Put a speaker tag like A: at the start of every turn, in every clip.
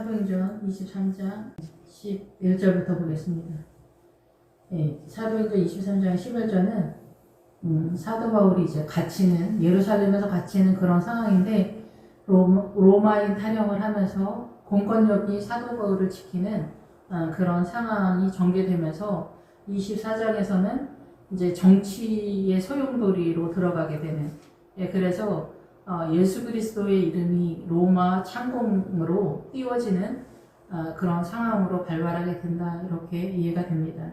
A: 사도행전 23장 11절부터 보겠습니다. 사도행전 23장 11절은 사도 바울이 이제 갇히는, 예루살렘에서 갇히는 그런 상황인데, 로마인 탄영을 하면서 공권력이 사도 바울을 지키는 그런 상황이 전개되면서 24장에서는 이제 정치의 소용돌이로 들어가게 되는, 그래서 예수 그리스도의 이름이 로마 창공으로 띄워지는 그런 상황으로 발발하게 된다, 이렇게 이해가 됩니다.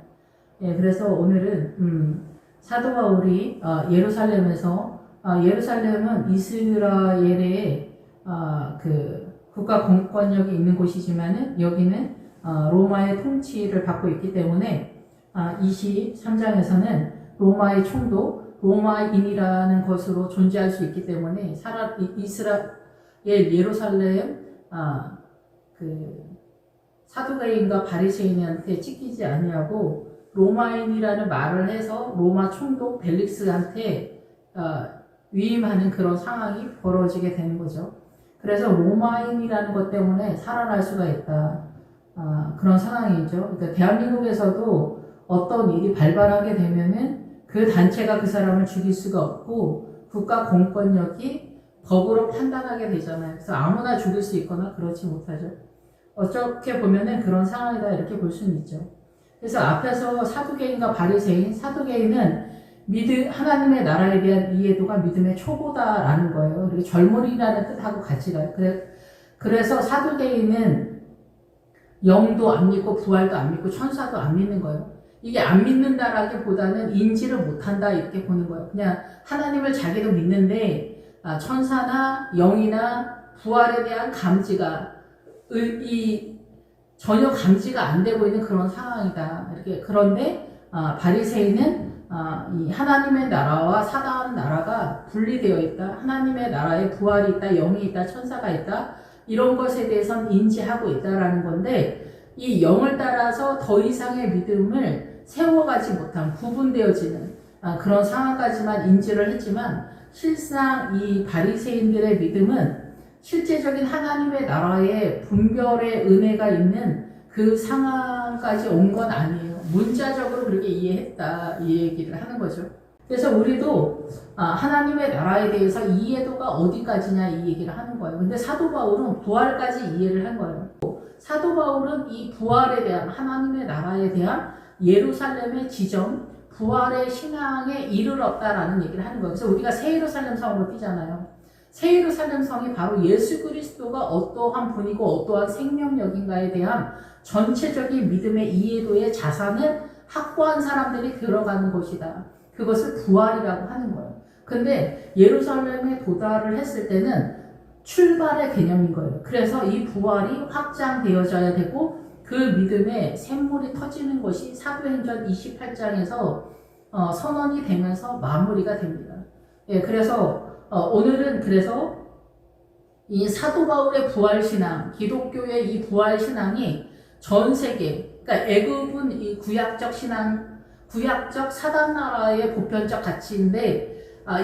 A: 그래서 오늘은 사도 바울이 예루살렘에서, 예루살렘은 이스라엘의 그 국가 공권력이 있는 곳이지만은 여기는 로마의 통치를 받고 있기 때문에 23장에서는 로마의 총독, 로마인이라는 것으로 존재할 수 있기 때문에 이스라엘 예루살렘 그 사두개인과 바리새인한테 찢기지 아니하고 로마인이라는 말을 해서 로마 총독 벨릭스한테 위임하는 그런 상황이 벌어지게 되는 거죠. 그래서 로마인이라는 것 때문에 살아날 수가 있다, 그런 상황이죠. 그러니까 대한민국에서도 어떤 일이 발발하게 되면은 그 단체가 그 사람을 죽일 수가 없고 국가 공권력이 법으로 판단하게 되잖아요. 그래서 아무나 죽일 수 있거나 그렇지 못하죠. 어떻게 보면은 그런 상황이다, 이렇게 볼 수는 있죠. 그래서 앞에서 사두개인과 바리새인, 사두개인은 하나님의 나라에 대한 이해도가 믿음의 초보다라는 거예요. 그리고 젊은이라는 뜻하고 같이 가요. 그래서 사두개인은 영도 안 믿고 부활도 안 믿고 천사도 안 믿는 거예요. 이게 안 믿는다라기보다는 인지를 못한다, 이렇게 보는 거예요. 그냥 하나님을 자기도 믿는데 천사나 영이나 부활에 대한 감지가 전혀 감지가 안 되고 있는 그런 상황이다, 이렇게. 그런데 바리새인은 이 하나님의 나라와 사단 나라가 분리되어 있다, 하나님의 나라에 부활이 있다, 영이 있다, 천사가 있다, 이런 것에 대해서는 인지하고 있다라는 건데, 이 영을 따라서 더 이상의 믿음을 세워가지 못한, 구분되어지는 그런 상황까지만 인지를 했지만, 실상 이 바리새인들의 믿음은 실제적인 하나님의 나라의 분별의 은혜가 있는 그 상황까지 온 건 아니에요. 문자적으로 그렇게 이해했다, 이 얘기를 하는 거죠. 그래서 우리도 하나님의 나라에 대해서 이해도가 어디까지냐, 이 얘기를 하는 거예요. 근데 사도 바울은 부활까지 이해를 한 거예요. 사도 바울은 이 부활에 대한, 하나님의 나라에 대한 예루살렘의 지점, 부활의 신앙에 이르렀다라는 얘기를 하는 거예요. 그래서 우리가 새 예루살렘 성으로 뛰잖아요. 새 예루살렘 성이 바로 예수 그리스도가 어떠한 분이고 어떠한 생명력인가에 대한 전체적인 믿음의 이해도의 자산을 확보한 사람들이 들어가는 곳이다. 그것을 부활이라고 하는 거예요. 근데 예루살렘에 도달을 했을 때는 출발의 개념인 거예요. 그래서 이 부활이 확장되어져야 되고 그 믿음의 샘물이 터지는 것이 사도행전 28장에서 선언이 되면서 마무리가 됩니다. 그래서 오늘은 그래서 이 사도 바울의 부활신앙, 기독교의 이 부활신앙이 전 세계, 그러니까 애굽은 이 구약적 신앙, 구약적 사단 나라의 보편적 가치인데,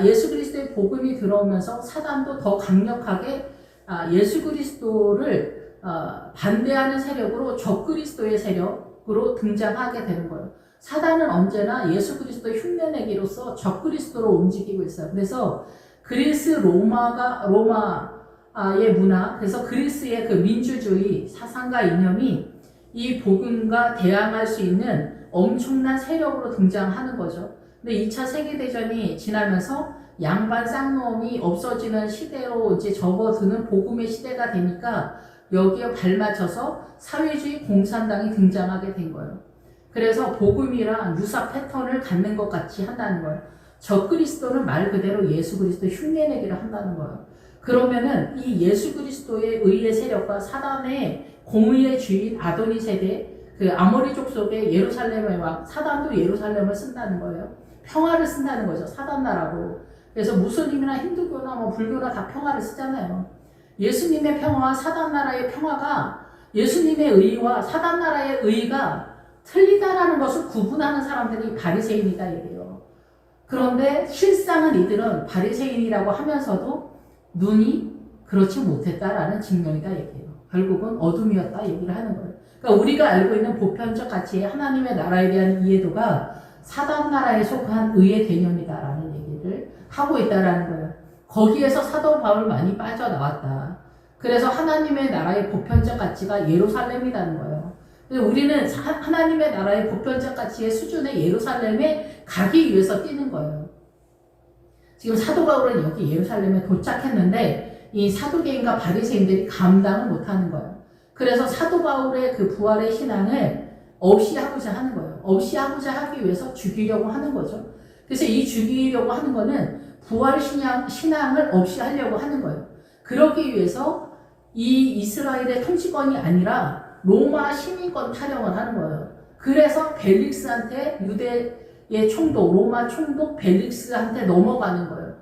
A: 예수 그리스도의 복음이 들어오면서 사단도 더 강력하게 예수 그리스도를 반대하는 세력으로 적그리스도의 세력으로 등장하게 되는 거예요. 사단은 언제나 예수 그리스도의 흉내내기로서 적그리스도로 움직이고 있어요. 그래서 그리스 로마의 문화, 그래서 그리스의 그 민주주의 사상과 이념이 이 복음과 대항할 수 있는 엄청난 세력으로 등장하는 거죠. 근데 2차 세계대전이 지나면서 양반 쌍놈이 없어지는 시대로 이제 접어드는 복음의 시대가 되니까 여기에 발맞춰서 사회주의 공산당이 등장하게 된 거예요. 그래서 복음이랑 유사 패턴을 갖는 것 같이 한다는 거예요. 적그리스도는 말 그대로 예수 그리스도 흉내내기를 한다는 거예요. 그러면은 이 예수 그리스도의 의의 세력과 사단의 공의의 주인 아도니 세대, 그 아모리족 속의 예루살렘의 왕, 사단도 예루살렘을 쓴다는 거예요. 평화를 쓴다는 거죠. 사단 나라고. 그래서 무슬림이나 힌두교나 뭐 불교나 다 평화를 쓰잖아요. 예수님의 평화와 사단 나라의 평화가, 예수님의 의와 사단 나라의 의가 틀리다라는 것을 구분하는 사람들이 바리새인이다, 이래요. 그런데 실상은 이들은 바리새인이라고 하면서도 눈이 그렇지 못했다라는 증명이다, 얘기해요. 결국은 어둠이었다 얘기를 하는 거예요. 그러니까 우리가 알고 있는 보편적 가치의 하나님의 나라에 대한 이해도가 사단 나라에 속한 의의 개념이다라는 얘기를 하고 있다라는 거예요. 거기에서 사도 바울 많이 빠져나왔다. 그래서 하나님의 나라의 보편적 가치가 예루살렘이라는 거예요. 우리는 하나님의 나라의 보편적 가치의 수준의 예루살렘에 가기 위해서 뛰는 거예요. 지금 사도 바울은 여기 예루살렘에 도착했는데 이 사두개인과 바리새인들이 감당을 못하는 거예요. 그래서 사도 바울의 그 부활의 신앙을 없이하고자 하는 거예요. 없이하고자 하기 위해서 죽이려고 하는 거죠. 그래서 이 죽이려고 하는 거는 부활 신앙을 없이 하려고 하는 거예요. 그러기 위해서 이 이스라엘의 통치권이 아니라 로마 시민권 타령을 하는 거예요. 그래서 벨릭스한테 유대의 총독, 로마 총독 벨릭스한테 넘어가는 거예요.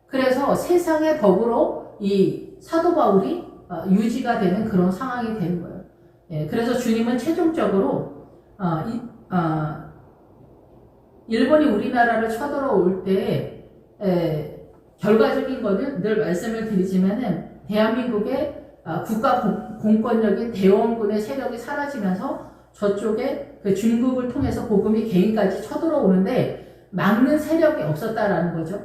A: 그래서 세상의 법으로 이 사도 바울이 유지가 되는 그런 상황이 되는 거예요. 예, 그래서 주님은 최종적으로 일본이 우리나라를 쳐들어올 때 결과적인 거는 늘 말씀을 드리지만은 대한민국의 국가 공권력인 대원군의 세력이 사라지면서 저쪽에 그 중국을 통해서 복음이 개인까지 쳐들어오는데 막는 세력이 없었다라는 거죠.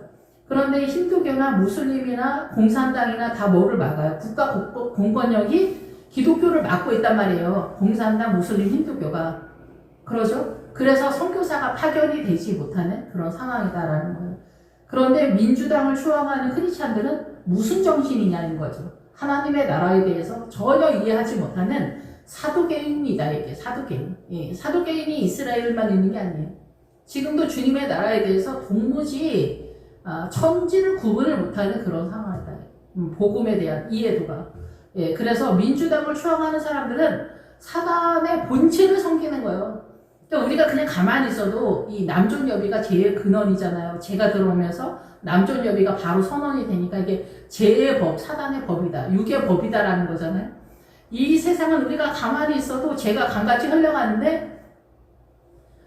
A: 그런데 힌두교나 무슬림이나 공산당이나 다 뭐를 막아요? 국가 공권력이 기독교를 막고 있단 말이에요. 공산당, 무슬림, 힌두교가. 그러죠? 그래서 선교사가 파견이 되지 못하는 그런 상황이다라는 거예요. 그런데 민주당을 추앙하는 크리스찬들은 무슨 정신이냐는 거죠. 하나님의 나라에 대해서 전혀 이해하지 못하는 사두개인이다. 이게 사두개인. 예, 사두개인이 이스라엘만 있는 게 아니에요. 지금도 주님의 나라에 대해서 도무지 천지를 구분을 못하는 그런 상황이다. 복음에 대한 이해도가. 예, 그래서 민주당을 추앙하는 사람들은 사단의 본체를 섬기는 거예요. 그러니까 우리가 그냥 가만히 있어도 이 남존여비가 제의 근원이잖아요. 제가 들어오면서 남존여비가 바로 선언이 되니까 이게 제의 법, 사단의 법이다. 육의 법이다라는 거잖아요. 이 세상은 우리가 가만히 있어도 제가 강같이 흘러가는데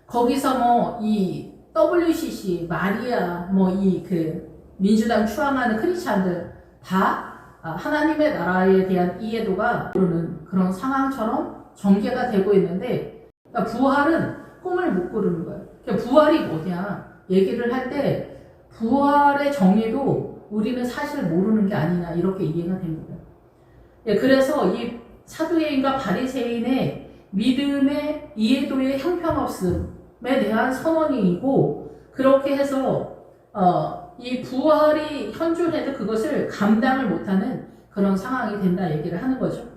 A: 거기서 뭐 이 WCC, 마리아, 뭐 이 그 민주당 추앙하는 크리스찬들 다 하나님의 나라에 대한 이해도가 모르는 그런 상황처럼 전개가 되고 있는데 그러니까 부활은 꿈을 못 꾸르는 거예요. 그러니까 부활이 뭐냐 얘기를 할 때 부활의 정의도 우리는 사실 모르는 게 아니냐 이렇게 이해가 됩니다. 예, 그래서 이 사두개인과 바리새인의 믿음의 이해도의 형편없음에 대한 선언이고 그렇게 해서 이 부활이 현존해도 그것을 감당을 못하는 그런 상황이 된다 얘기를 하는 거죠.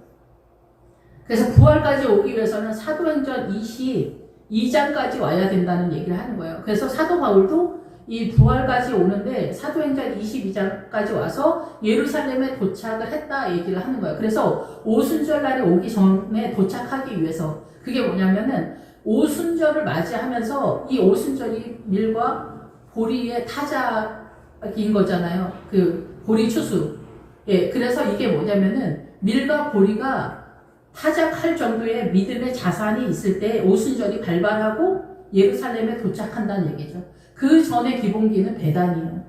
A: 그래서 부활까지 오기 위해서는 사도행전 22장까지 와야 된다는 얘기를 하는 거예요. 그래서 사도 바울도 이 부활까지 오는데 사도행전 22장까지 와서 예루살렘에 도착을 했다 얘기를 하는 거예요. 그래서 오순절날에 오기 전에 도착하기 위해서 그게 뭐냐면은 오순절을 맞이하면서 이 오순절이 밀과 보리의 타작인 거잖아요. 그 보리 추수. 예, 그래서 이게 뭐냐면은 밀과 보리가 타작할 정도의 믿음의 자산이 있을 때 오순절이 발발하고 예루살렘에 도착한다는 얘기죠. 그 전에 기본기는 배단이에요.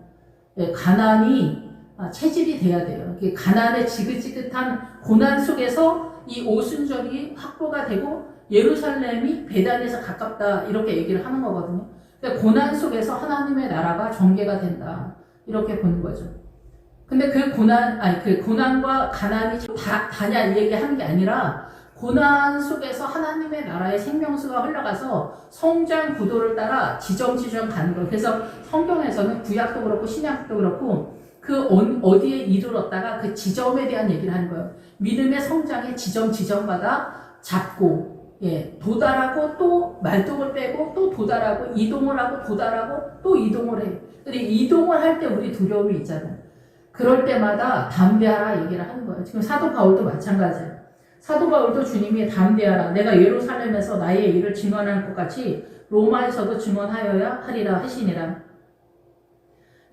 A: 예, 가난이 체질이 돼야 돼요. 가난의 지긋지긋한 고난 속에서 이 오순절이 확보가 되고 예루살렘이 배단에서 가깝다 이렇게 얘기를 하는 거거든요. 그러니까 고난 속에서 하나님의 나라가 전개가 된다 이렇게 보는 거죠. 근데 그 고난과 가난이 다냐 이 얘기 하는 게 아니라 고난 속에서 하나님의 나라의 생명수가 흘러가서 성장 구도를 따라 지점지점 가는 거예요. 그래서 성경에서는 구약도 그렇고 신약도 그렇고 그 어디에 이르렀다가 그 지점에 대한 얘기를 하는 거예요. 믿음의 성장의 지점마다 잡고 예, 도달하고 또 말뚝을 빼고 또 도달하고 이동을 하고 도달하고 또 이동을 해. 근데 이동을 할 때 우리 두려움이 있잖아요. 그럴 때마다 담대하라 얘기를 하는 거예요. 지금 사도 바울도 마찬가지예요. 사도 바울도 주님이 담대하라. 내가 예루살렘에서 나의 일을 증언할 것 같이 로마에서도 증언하여야 하리라 하시니라.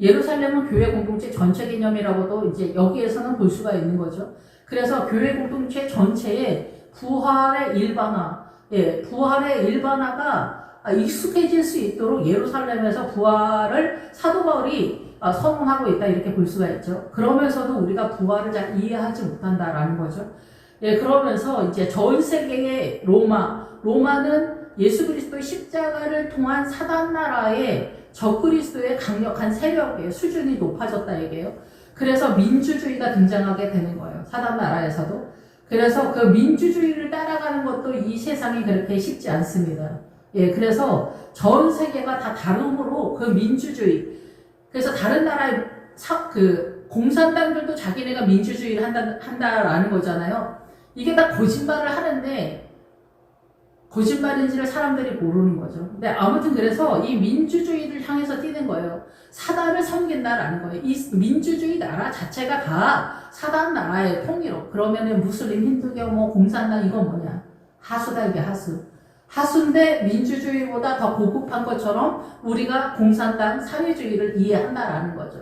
A: 예루살렘은 교회 공동체 전체 개념이라고도 이제 여기에서는 볼 수가 있는 거죠. 그래서 교회 공동체 전체에 부활의 일반화, 예, 부활의 일반화가 익숙해질 수 있도록 예루살렘에서 부활을 사도 바울이 선언하고 있다 이렇게 볼 수가 있죠. 그러면서도 우리가 부활을 잘 이해하지 못한다라는 거죠. 예, 그러면서 이제 전 세계의 로마는 예수 그리스도의 십자가를 통한 사단 나라의 적그리스도의 강력한 세력의 수준이 높아졌다 얘기예요. 그래서 민주주의가 등장하게 되는 거예요. 사단 나라에서도. 그래서 그 민주주의를 따라가는 것도 이 세상이 그렇게 쉽지 않습니다. 예, 그래서 전 세계가 다 다름으로 그 민주주의. 그래서 다른 나라의 공산당들도 자기네가 민주주의를 한다라는 거잖아요. 이게 다 거짓말을 하는데 거짓말인지를 사람들이 모르는 거죠. 근데 아무튼 그래서 이 민주주의를 향해서 뛰는 거예요. 사단을 섬긴다라는 거예요. 이 민주주의 나라 자체가 다 사단 나라의 통일로. 그러면은 무슬림, 힌두교, 공산당 이건 뭐냐? 하수다 이게 하수. 하수인데 민주주의보다 더 고급한 것처럼 우리가 공산당 사회주의를 이해한다라는 거죠.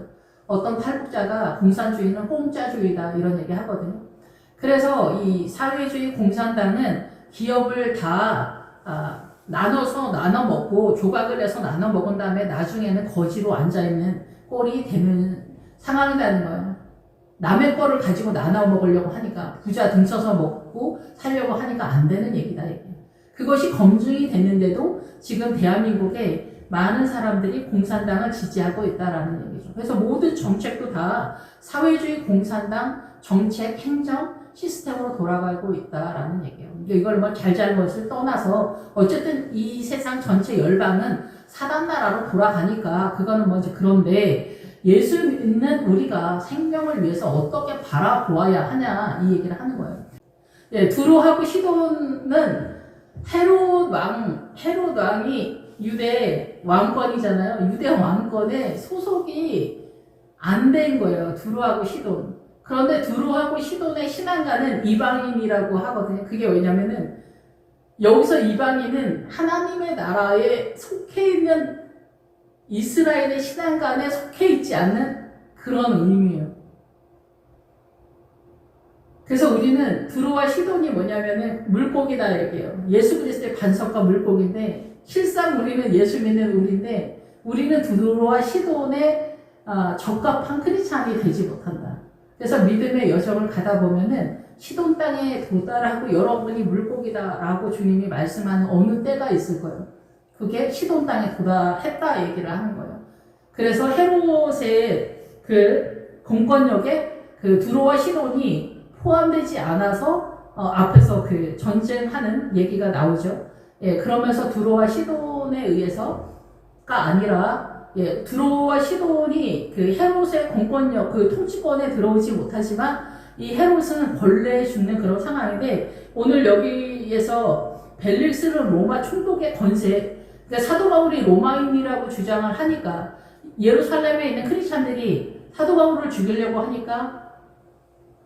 A: 어떤 탈북자가 공산주의는 공짜주의다 이런 얘기 하거든요. 그래서 이 사회주의 공산당은 기업을 다 나눠 먹고 조각을 해서 나눠 먹은 다음에 나중에는 거지로 앉아있는 꼴이 되는 상황이라는 거예요. 남의 거를 가지고 나눠 먹으려고 하니까 부자 등쳐서 먹고 살려고 하니까 안 되는 얘기다. 그것이 검증이 됐는데도 지금 대한민국에 많은 사람들이 공산당을 지지하고 있다라는 얘기죠. 그래서 모든 정책도 다 사회주의 공산당 정책, 행정, 시스템으로 돌아가고 있다라는 얘기예요. 이걸 잘잘못을 떠나서 어쨌든 이 세상 전체 열방은 사단나라로 돌아가니까 그거는 이제 그런데 예수 믿는 우리가 생명을 위해서 어떻게 바라보아야 하냐 이 얘기를 하는 거예요. 예, 두로하고 시돈은 헤롯 왕이 유대 왕권이잖아요. 유대 왕권에 소속이 안 된 거예요. 두로하고 시돈. 그런데 두로하고 시돈의 신앙가는 이방인이라고 하거든요. 그게 왜냐면은 여기서 이방인은 하나님의 나라에 속해 있는 이스라엘의 신앙관에 속해 있지 않는 그런 의미예요. 그래서 우리는 두로와 시돈이 뭐냐면은 물고기다 얘기해요. 예수 그리스도의 반석과 물고기인데 실상 우리는 예수 믿는 우리인데 우리는 두로와 시돈의 적합한 크리스찬이 되지 못한다. 그래서 믿음의 여정을 가다 보면은 시돈 땅에 도달하고 여러분이 물고기다라고 주님이 말씀하는 어느 때가 있을 거예요. 그게 시돈 땅에 도달했다 얘기를 하는 거예요. 그래서 헤롯의 그 공권력에 그 두로와 시돈이 포함되지 않아서 앞에서 그 전쟁하는 얘기가 나오죠. 예, 그러면서 두로와 시돈에 의해서가 아니라 두로와 시돈이 그 헤롯의 공권력, 그 통치권에 들어오지 못하지만 이 헤롯은 벌레에 죽는 그런 상황인데 오늘 여기에서 벨릭스는 로마 총독의 권세, 그러니까 사도 바울이 로마인이라고 주장을 하니까 예루살렘에 있는 크리스찬들이 사도 바울을 죽이려고 하니까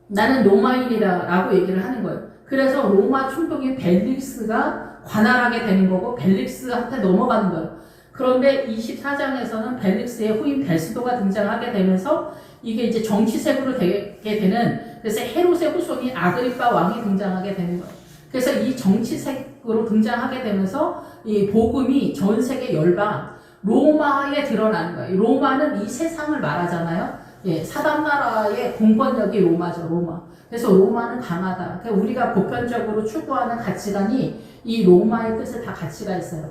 A: 나는 로마인이다라고 얘기를 하는 거예요. 그래서 로마 총독인 벨릭스가 관할하게 되는 거고 벨릭스한테 넘어가는 거예요. 그런데 24장에서는 벨릭스의 후임 베스도가 등장하게 되면서 이게 이제 정치색으로 되게 되는, 그래서 헤롯의 후손인 아그리파 왕이 등장하게 되는 거예요. 그래서 이 정치색으로 등장하게 되면서 이 복음이 전 세계 열방 로마에 드러나는 거예요. 로마는 이 세상을 말하잖아요. 예, 사단나라의 공권력이 로마죠, 로마. 그래서 로마는 강하다. 그러니까 우리가 보편적으로 추구하는 가치관이 이 로마의 뜻에 다 가치가 있어요.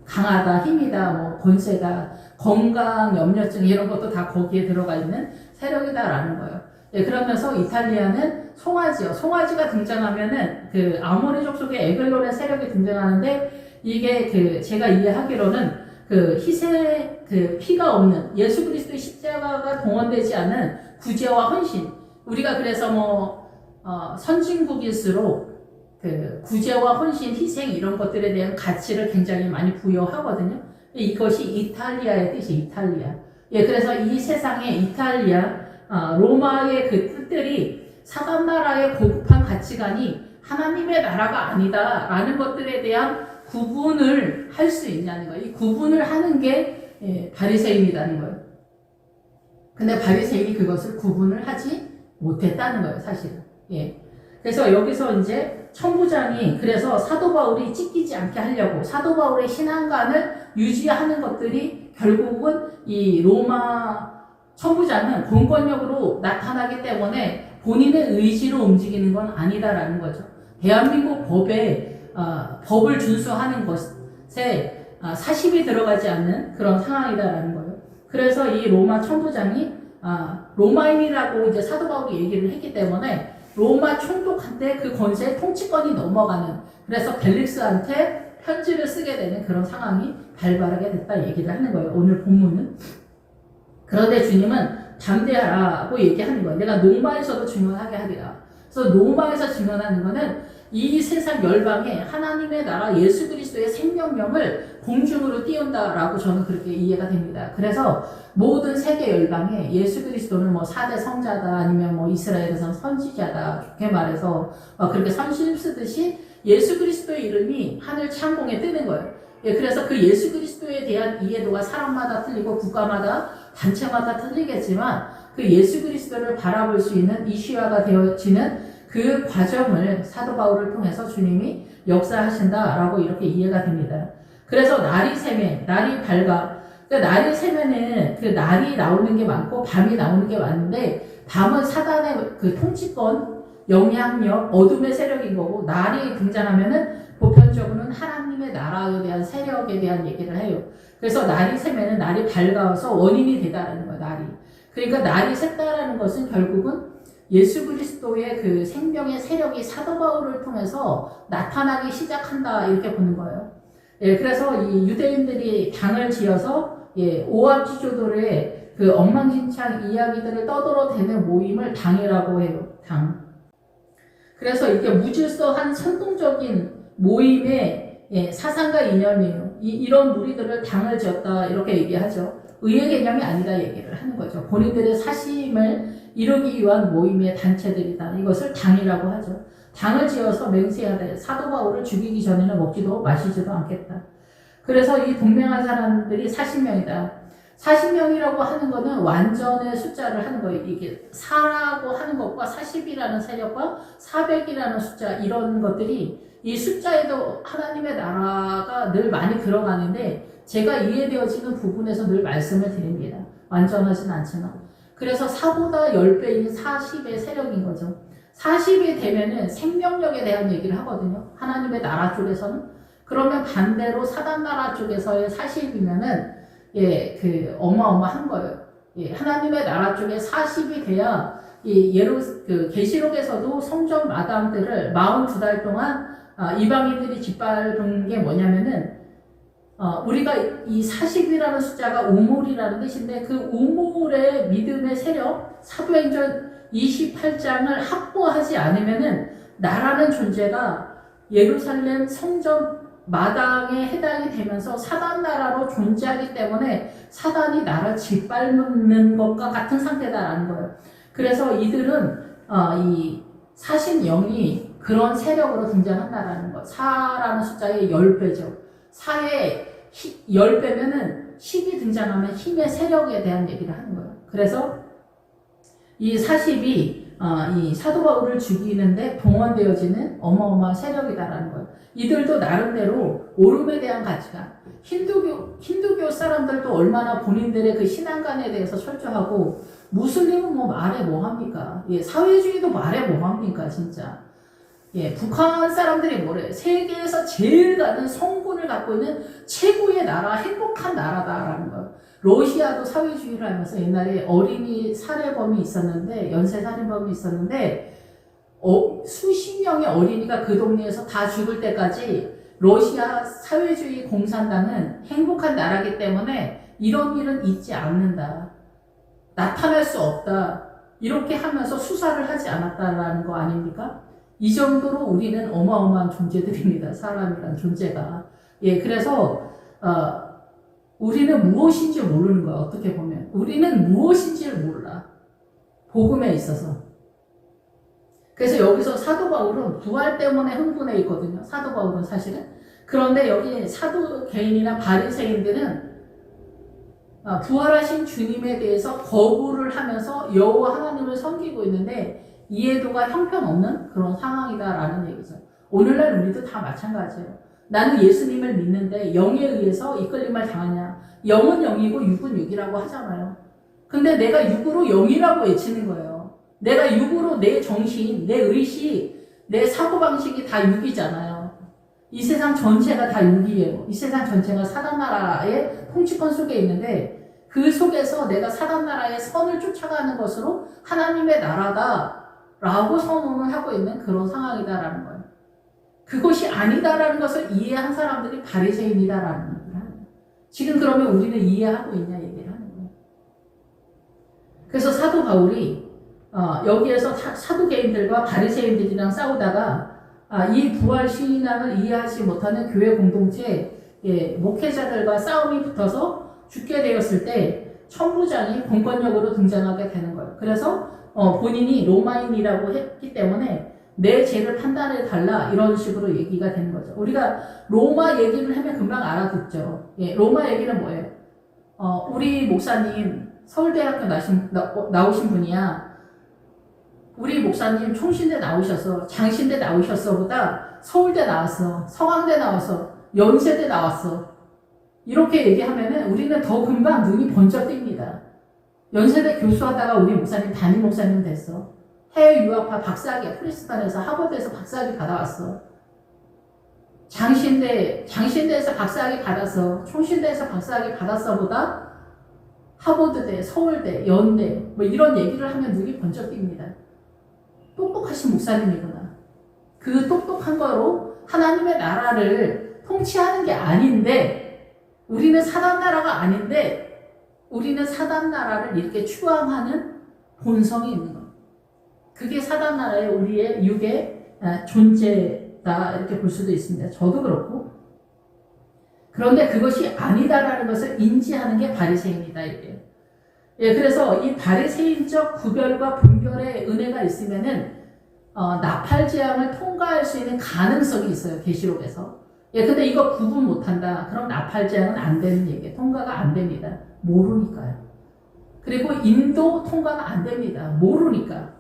A: 강하다, 힘이다, 권세다, 건강, 염려증 이런 것도 다 거기에 들어가 있는 세력이다라는 거예요. 예, 그러면서 이탈리아는 송아지요. 송아지가 등장하면은 그 아모리족 속의 에글론의 세력이 등장하는데 이게 제가 이해하기로는 피가 없는 예수 그리스도의 십자가가 동원되지 않은 구제와 헌신. 우리가 그래서 선진국일수록 구제와 헌신, 희생 이런 것들에 대한 가치를 굉장히 많이 부여하거든요. 이것이 이탈리아의 뜻이 이탈리아. 예, 그래서 이 세상에 이탈리아, 로마의 그 뜻들이 사단나라의 고급한 가치관이 하나님의 나라가 아니다라는 것들에 대한 구분을 할 수 있냐는 거예요. 이 구분을 하는 게 바리새인이라는 거예요. 근데 바리새인이 그것을 구분을 하지 못했다는 거예요, 사실은. 예. 그래서 여기서 이제 천부장이 그래서 사도 바울이 찢기지 않게 하려고 사도 바울의 신앙관을 유지하는 것들이 결국은 이 로마 천부장은 공권력으로 나타나기 때문에 본인의 의지로 움직이는 건 아니다라는 거죠. 대한민국 법을 준수하는 것에 사심이 들어가지 않는 그런 상황이다라는 거예요. 그래서 이 로마 천부장이 로마인이라고 이제 사도 바울이 얘기를 했기 때문에 로마 총독한테 그 권세 통치권이 넘어가는, 그래서 벨릭스한테 편지를 쓰게 되는 그런 상황이 발발하게 됐다 얘기를 하는 거예요. 오늘 본문은. 그런데 주님은 담대하라고 얘기하는 거예요. 내가 노마에서도 증언하게 하리라. 그래서 노마에서 증언하는 거는 이 세상 열방에 하나님의 나라 예수 그리스도의 생명력을 공중으로 띄운다라고 저는 그렇게 이해가 됩니다. 그래서 모든 세계 열방에 예수 그리스도는 뭐 4대 성자다, 아니면 뭐 이스라엘에서 선지자다, 좋게 말해서 그렇게 선심 쓰듯이 예수 그리스도의 이름이 하늘 창공에 뜨는 거예요. 예, 그래서 그 예수 그리스도에 대한 이해도가 사람마다 틀리고 국가마다 단체마다 틀리겠지만 그 예수 그리스도를 바라볼 수 있는 이슈화가 되어지는 그 과정을 사도 바울을 통해서 주님이 역사하신다라고 이렇게 이해가 됩니다. 그래서 날이 새면, 날이 밝아. 그러니까 날이 새면은 그 날이 나오는 게 많고 밤이 나오는 게 많은데, 밤은 사단의 그 통치권, 영향력, 어둠의 세력인 거고, 날이 등장하면은 보편적으로는 하나님의 나라에 대한 세력에 대한 얘기를 해요. 그래서 날이 새면은 날이 밝아서 원인이 되다라는 거예요, 날이. 그러니까 날이 샜다라는 것은 결국은 예수 그리스도의 그 생명의 세력이 사도 바울을 통해서 나타나기 시작한다, 이렇게 보는 거예요. 예, 그래서 이 유대인들이 당을 지어서 오합지졸들의 그 엉망진창 이야기들을 떠들어대는 모임을 당이라고 해요, 당. 그래서 이게 무질서한 선동적인 모임의 사상과 이념이에요. 이런 무리들을 당을 지었다, 이렇게 얘기하죠. 의의 개념이 아니다 얘기를 하는 거죠. 본인들의 사심을 이루기 위한 모임의 단체들이다. 이것을 당이라고 하죠. 당을 지어서 맹세하되 사도 바울을 죽이기 전에는 먹지도 마시지도 않겠다. 그래서 이 동맹한 사람들이 40명이다. 40명이라고 하는 거는 완전의 숫자를 하는 거예요. 이게 4라고 하는 것과 40이라는 세력과 400이라는 숫자, 이런 것들이 이 숫자에도 하나님의 나라가 늘 많이 들어가는데, 제가 이해되어지는 부분에서 늘 말씀을 드립니다. 완전하진 않지만. 그래서 4보다 10배인 40의 세력인 거죠. 40이 되면은 생명력에 대한 얘기를 하거든요. 하나님의 나라 쪽에서는. 그러면 반대로 사단 나라 쪽에서의 40이면은 그 어마어마한 거예요. 하나님의 나라 쪽에 40이 돼야 그 계시록에서도 성전 마당들을 42달 동안 이방인들이 짓밟은 게 뭐냐면은 우리가 이 40이라는 숫자가 우물이라는 뜻인데, 그 우물의 믿음의 세력, 사도행전 28장을 확보하지 않으면은 나라는 존재가 예루살렘 성전 마당에 해당이 되면서 사단 나라로 존재하기 때문에 사단이 나라를 짓밟는 것과 같은 상태다라는 거예요. 그래서 이들은 이 40영이 그런 세력으로 등장한다라는 거. 4라는 숫자의 10배죠. 4의 10배면은 10이 등장하면 힘의 세력에 대한 얘기를 하는 거예요. 그래서 이 40이 이 사도 바울을 죽이는데 동원되어지는 어마어마한 세력이다라는 거예요. 이들도 나름대로 오름에 대한 가치관, 힌두교 사람들도 얼마나 본인들의 그 신앙관에 대해서 철저하고, 무슬림은 뭐 말해 뭐합니까? 사회주의도 말해 뭐합니까, 진짜. 북한 사람들이 뭐래? 세계에서 제일 많은 성군을 갖고 있는 최고의 나라, 행복한 나라다라는 거예요. 러시아도 사회주의를 하면서 옛날에 어린이 살해범이 있었는데, 연쇄 살인범이 있었는데, 수십 명의 어린이가 그 동네에서 다 죽을 때까지 러시아 사회주의 공산당은 행복한 나라기 때문에 이런 일은 있지 않는다. 나타날 수 없다. 이렇게 하면서 수사를 하지 않았다라는 거 아닙니까? 이 정도로 우리는 어마어마한 존재들입니다. 사람이란 존재가. 그래서 우리는 무엇인지 모르는 거야. 어떻게 보면 우리는 무엇인지를 몰라. 복음에 있어서. 그래서 여기서 사도 바울은 부활 때문에 흥분해 있거든요. 사도 바울은 사실은. 그런데 여기 사도개인이나 바리새인들은 부활하신 주님에 대해서 거부를 하면서 여호와 하나님을 섬기고 있는데 이해도가 형편없는 그런 상황이다라는 얘기죠. 오늘날 우리도 다 마찬가지예요. 나는 예수님을 믿는데 영에 의해서 이끌림을 당하냐. 영은 영이고 육은 육이라고 하잖아요. 근데 내가 육으로 영이라고 외치는 거예요. 내가 육으로 내 정신, 내 의식, 내 사고방식이 다 육이잖아요. 이 세상 전체가 다 육이에요. 이 세상 전체가 사단나라의 통치권 속에 있는데 그 속에서 내가 사단나라의 선을 쫓아가는 것으로 하나님의 나라다라고 선언을 하고 있는 그런 상황이다라는 거예요. 그것이 아니다라는 것을 이해한 사람들이 바리새인이다라는 얘기를 하는 거예요. 지금 그러면 우리는 이해하고 있냐 얘기를 하는 거예요. 그래서 사도 바울이 여기에서 사두개인들과 바리새인들이랑 싸우다가 이 부활 신앙을 이해하지 못하는 교회 공동체 목회자들과 싸움이 붙어서 죽게 되었을 때 천부장이 공권력으로 등장하게 되는 거예요. 그래서 본인이 로마인이라고 했기 때문에 내 죄를 판단해 달라 이런 식으로 얘기가 되는 거죠. 우리가 로마 얘기를 하면 금방 알아듣죠. 로마 얘기는 뭐예요? 우리 목사님 서울대학교 나오신 분이야. 우리 목사님 총신대 나오셔서 장신대 나오셨어 보다 서울대 나왔어, 서강대 나왔어, 연세대 나왔어 이렇게 얘기하면은 우리는 더 금방 눈이 번쩍 뜹니다. 연세대 교수하다가 우리 목사님 담임 목사님 됐어. 해외 유학파 박사학위 프리스탄에서 하버드에서 박사학위 받아왔어. 장신대에서 박사학위 받았어. 총신대에서 박사학위 받았어 보다 하버드대, 서울대, 연대 뭐 이런 얘기를 하면 눈이 번쩍 띕니다. 똑똑하신 목사님이구나. 그 똑똑한 거로 하나님의 나라를 통치하는 게 아닌데 우리는 사단나라가 아닌데 우리는 사단나라를 이렇게 추앙하는 본성이 있는 거예요. 그게 사단나라의 우리의 육의 존재다 이렇게 볼 수도 있습니다. 저도 그렇고. 그런데 그것이 아니다라는 것을 인지하는 게 바리새인이다 이게요. 그래서 이 바리새인적 구별과 분별의 은혜가 있으면은 나팔 재앙을 통과할 수 있는 가능성이 있어요. 계시록에서. 근데 이거 구분 못한다. 그럼 나팔 재앙은 안 되는 얘기예요. 통과가 안 됩니다. 모르니까요. 그리고 인도 통과가 안 됩니다. 모르니까.